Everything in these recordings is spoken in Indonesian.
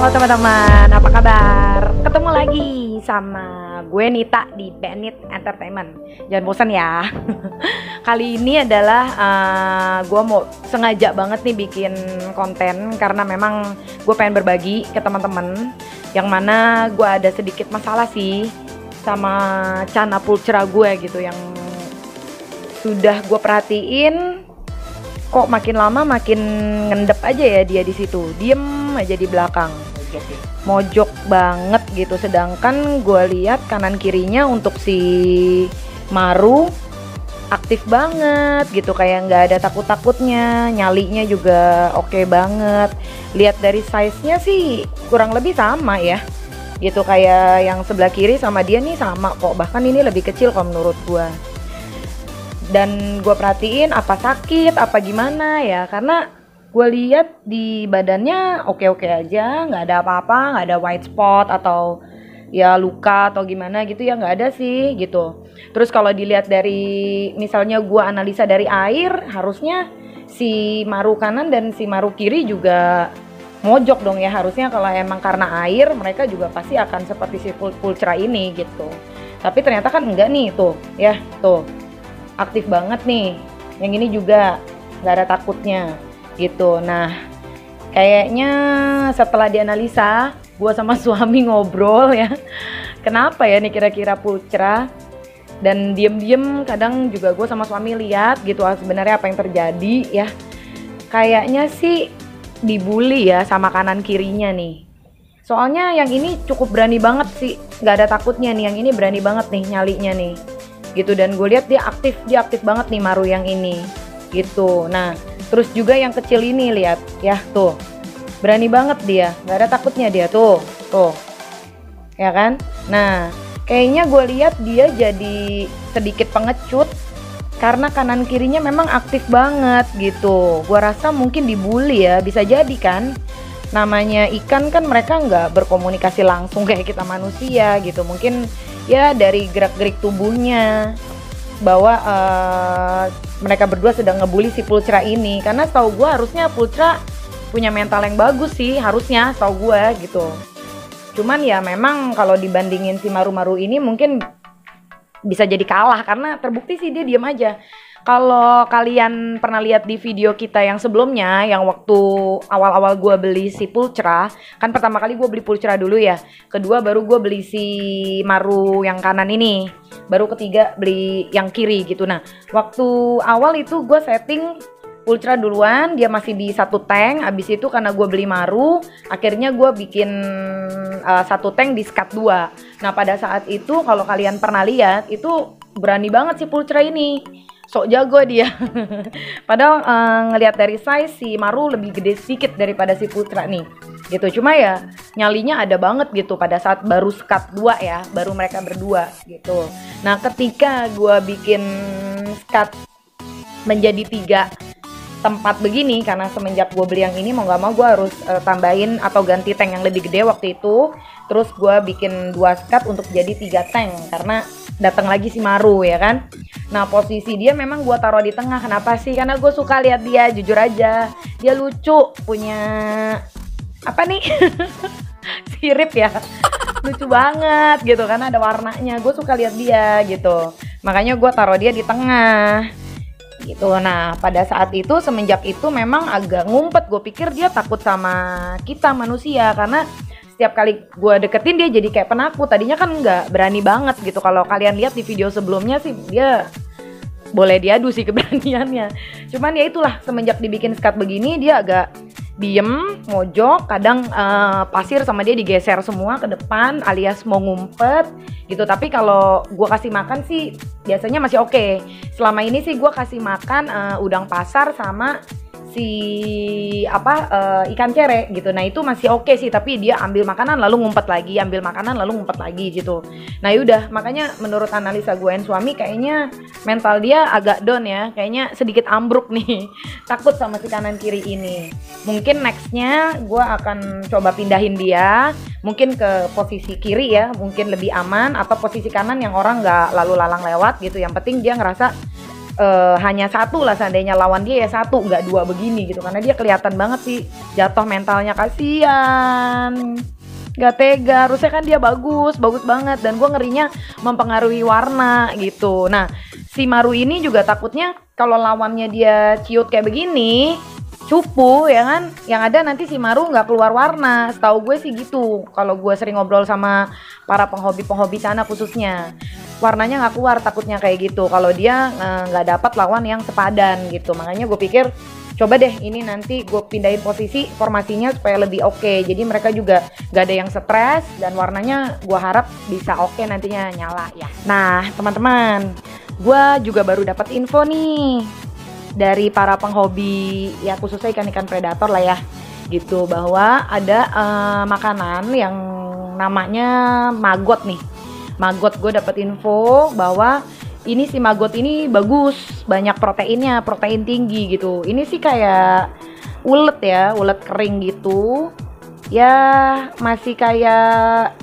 Halo teman-teman, apa kabar? Ketemu lagi sama gue Nita di Benit Entertainment. Jangan bosan ya. Kali ini adalah gue mau sengaja banget nih bikin konten karena memang gue pengen berbagi ke teman-teman. Yang mana gue ada sedikit masalah sih sama Chana Pulchra gue gitu, yang sudah gue perhatiin kok makin lama makin ngendep aja ya dia di situ, diem aja di belakang, mojok banget gitu. Sedangkan gue lihat kanan kirinya untuk si Maru aktif banget gitu, kayak nggak ada takut-takutnya, nyalinya juga oke banget. Lihat dari size-nya sih kurang lebih sama ya gitu, kayak yang sebelah kiri sama dia nih sama kok, bahkan ini lebih kecil kalau menurut gue. Dan gue perhatiin apa sakit apa gimana ya, karena gue lihat di badannya oke-oke aja, nggak ada apa-apa, nggak ada white spot atau ya luka atau gimana gitu ya, nggak ada sih gitu. Terus kalau dilihat dari misalnya gue analisa dari air, harusnya si Maru kanan dan si Maru kiri juga mojok dong ya, harusnya kalau emang karena air mereka juga pasti akan seperti si Pulchra ini gitu. Tapi ternyata kan enggak nih, tuh ya tuh aktif banget nih, yang ini juga nggak ada takutnya gitu. Nah kayaknya setelah dianalisa, gue sama suami ngobrol ya, kenapa ya nih kira-kira Pulchra. Dan diem-diem kadang juga gue sama suami lihat gitu sebenarnya apa yang terjadi ya. Kayaknya sih dibully ya sama kanan kirinya nih. Soalnya yang ini cukup berani banget sih, nggak ada takutnya nih, yang ini berani banget nih nyalinya nih gitu. Dan gue lihat dia aktif banget nih Maru yang ini gitu. Nah terus juga yang kecil ini lihat ya tuh, berani banget dia, nggak ada takutnya dia tuh ya kan. Nah kayaknya gue lihat dia jadi sedikit pengecut karena kanan kirinya memang aktif banget gitu. Gue rasa mungkin dibully ya, bisa jadi kan, namanya ikan kan mereka nggak berkomunikasi langsung kayak kita manusia gitu. Mungkin ya dari gerak-gerik tubuhnya bahwa mereka berdua sedang ngebully si Pulchra ini. Karena setahu gue harusnya Pulchra punya mental yang bagus sih, harusnya setahu gue gitu. Cuman ya memang kalau dibandingin si Maru-Maru ini mungkin bisa jadi kalah, karena terbukti sih dia diam aja. Kalau kalian pernah lihat di video kita yang sebelumnya, yang waktu awal-awal gue beli si Pulchra, kan pertama kali gue beli Pulchra dulu ya, kedua baru gue beli si Maru yang kanan ini, baru ketiga beli yang kiri gitu. Nah waktu awal itu gue setting Pulchra duluan, dia masih di satu tank. Abis itu karena gue beli Maru, akhirnya gue bikin satu tank di skat 2. Nah pada saat itu kalau kalian pernah lihat, itu berani banget si Pulchra ini, sok jago dia. Padahal ngelihat dari size si Maru lebih gede sedikit daripada si Pulchra nih gitu. Cuma ya nyalinya ada banget gitu pada saat baru skat 2 ya, baru mereka berdua gitu. Nah ketika gue bikin skat menjadi 3 tempat begini, karena semenjak gue beli yang ini mau gak mau gue harus tambahin atau ganti tank yang lebih gede waktu itu. Terus gue bikin 2 skat untuk jadi 3 tank karena datang lagi si Maru ya kan. Nah posisi dia memang gue taruh di tengah. Kenapa sih? Karena gue suka lihat dia, jujur aja dia lucu, punya apa nih sirip ya, lucu banget gitu karena ada warnanya. Gue suka lihat dia gitu, makanya gue taruh dia di tengah gitu. Nah pada saat itu, semenjak itu memang agak ngumpet. Gue pikir dia takut sama kita manusia, karena setiap kali gue deketin dia jadi kayak penakut. Tadinya kan nggak berani banget gitu. Kalau kalian lihat di video sebelumnya sih dia boleh diadu sih keberaniannya. Cuman ya itulah, semenjak dibikin skat begini dia agak diem, mojok. Kadang pasir sama dia digeser semua ke depan alias mau ngumpet gitu. Tapi kalau gue kasih makan sih biasanya masih oke. Selama ini sih gue kasih makan udang pasar sama si ikan cere gitu. Nah itu masih oke sih, tapi dia ambil makanan lalu ngumpet lagi, ambil makanan lalu ngumpet lagi gitu. Nah yaudah, makanya menurut analisa gue dan suami kayaknya mental dia agak down ya, kayaknya sedikit ambruk nih. Takut sama si kanan kiri ini. Mungkin nextnya gue akan coba pindahin dia, mungkin ke posisi kiri ya, mungkin lebih aman, atau posisi kanan yang orang nggak lalu lalang lewat gitu. Yang penting dia ngerasa hanya satu lah, seandainya lawan dia ya satu, nggak dua begini gitu, karena dia kelihatan banget sih jatuh mentalnya, kasihan, nggak tega. Harusnya kan dia bagus banget, dan gue ngerinya mempengaruhi warna gitu. Nah, si Maru ini juga takutnya kalau lawannya dia ciut kayak begini, cupu ya kan, yang ada nanti si Maru nggak keluar warna. Setahu gue sih gitu, kalau gue sering ngobrol sama para penghobi sana khususnya, warnanya nggak keluar, takutnya kayak gitu kalau dia nggak dapat lawan yang sepadan gitu. Makanya gue pikir coba deh ini nanti gue pindahin posisi formasinya supaya lebih oke. Jadi mereka juga nggak ada yang stres, dan warnanya gue harap bisa oke nantinya nyala ya. Nah teman-teman, gue juga baru dapat info nih dari para penghobi ya, khususnya ikan-ikan predator lah ya gitu, bahwa ada makanan yang namanya maggot nih. Maggot, gue dapet info bahwa ini si maggot ini bagus, banyak proteinnya, protein tinggi gitu. Ini sih kayak ulet ya, ulet kering gitu ya, masih kayak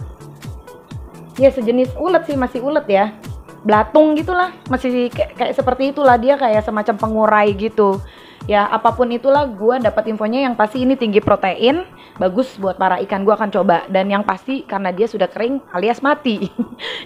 ya sejenis ulet sih, masih ulet ya, belatung gitulah, masih kayak seperti itulah dia, kayak semacam pengurai gitu ya. Apapun itulah, gue dapat infonya yang pasti ini tinggi protein, bagus buat para ikan. Gue akan coba, dan yang pasti karena dia sudah kering alias mati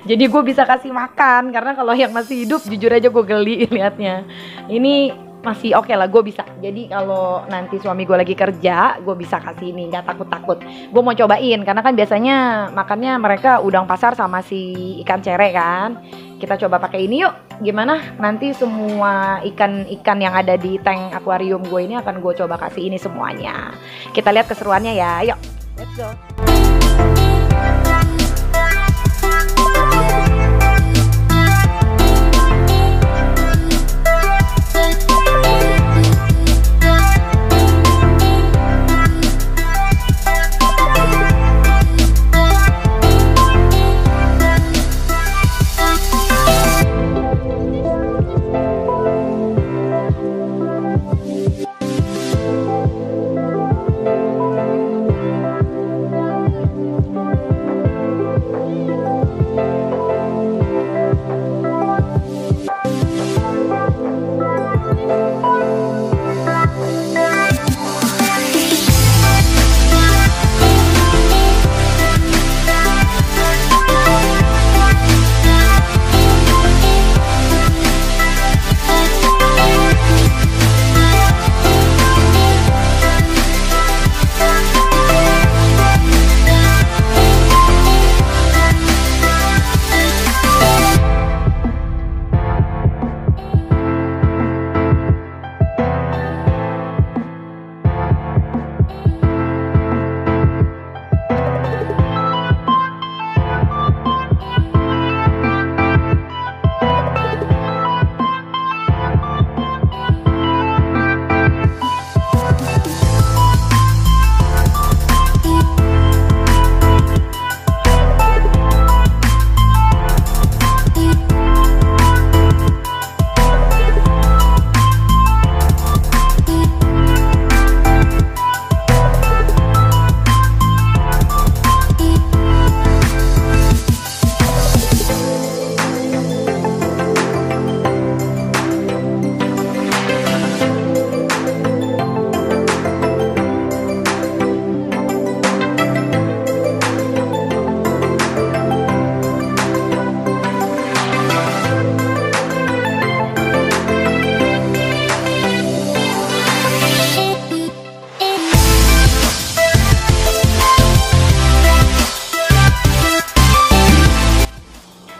jadi gue bisa kasih makan, karena kalau yang masih hidup jujur aja gue geli liatnya. Ini masih oke lah, gue bisa. Jadi kalau nanti suami gue lagi kerja, gue bisa kasih ini, nggak takut-takut. Gue mau cobain, karena kan biasanya makannya mereka udang pasar sama si ikan cere kan. Kita coba pakai ini yuk. Gimana nanti semua ikan-ikan yang ada di tank akuarium gue ini akan gue coba kasih ini semuanya. Kita lihat keseruannya ya, yuk. Let's go.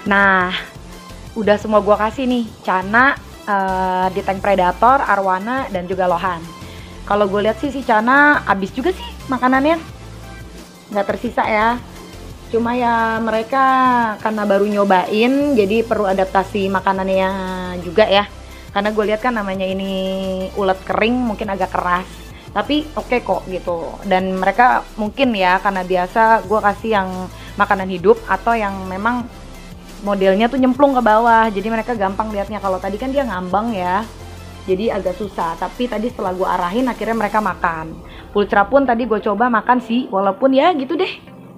Nah, udah semua gua kasih nih, Cana, di tank predator, arwana, dan juga lohan. Kalau gue lihat sih si Cana habis juga sih makanannya, nggak tersisa ya. Cuma ya mereka karena baru nyobain, jadi perlu adaptasi makanannya juga ya. Karena gue lihat kan namanya ini ulet kering, mungkin agak keras, tapi oke kok gitu. Dan mereka mungkin ya karena biasa gue kasih yang makanan hidup atau yang memang modelnya tuh nyemplung ke bawah, jadi mereka gampang lihatnya. Kalau tadi kan dia ngambang ya, jadi agak susah. Tapi tadi setelah gue arahin akhirnya mereka makan. Pulcra pun tadi gue coba makan sih, walaupun ya gitu deh.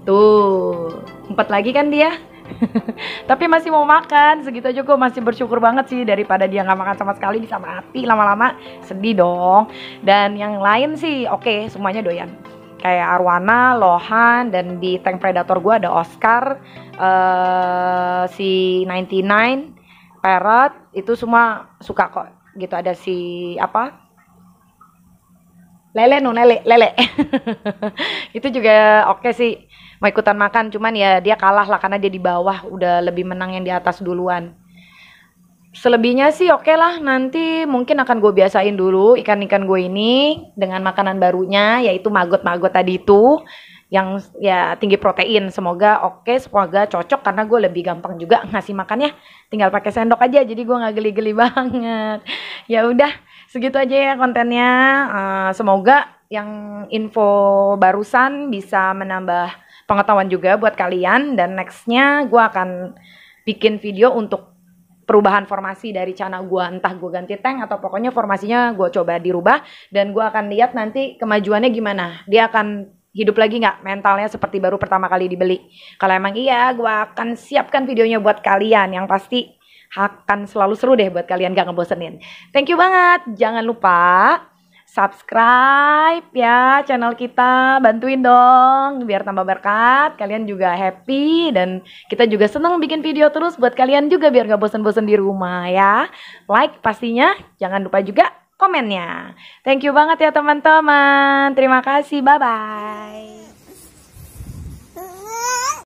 Tuh, empat lagi kan dia. Tapi masih mau makan, segitu aja gue masih bersyukur banget sih, daripada dia nggak makan sama sekali bisa mati lama-lama, sedih dong. Dan yang lain sih oke, semuanya doyan. Kayak Arwana, Lohan, dan di tank predator gue ada Oscar, si 99, Parrot, itu semua suka kok. Gitu ada si apa? Lele. Itu juga oke sih, mau ikutan makan, cuman ya dia kalah lah karena dia di bawah, udah lebih menang yang di atas duluan. Selebihnya sih oke lah, nanti mungkin akan gue biasain dulu ikan-ikan gue ini dengan makanan barunya, yaitu maggot-maggot tadi itu yang ya tinggi protein. Semoga oke, semoga cocok karena gue lebih gampang juga ngasih makannya, tinggal pakai sendok aja, jadi gue nggak geli-geli banget. Ya udah, segitu aja ya kontennya. Semoga yang info barusan bisa menambah pengetahuan juga buat kalian, dan nextnya gue akan bikin video untuk perubahan formasi dari channel gue, entah gue ganti tank atau pokoknya formasinya gue coba dirubah, dan gue akan lihat nanti kemajuannya gimana, dia akan hidup lagi nggak mentalnya seperti baru pertama kali dibeli. Kalau emang iya, gue akan siapkan videonya buat kalian, yang pasti akan selalu seru deh buat kalian, gak ngebosenin. Thank you banget, jangan lupa subscribe ya channel kita, bantuin dong biar tambah berkat, kalian juga happy, dan kita juga seneng bikin video terus buat kalian juga biar gak bosen-bosen di rumah ya. Like pastinya, jangan lupa juga komennya. Thank you banget ya teman-teman, terima kasih, bye-bye.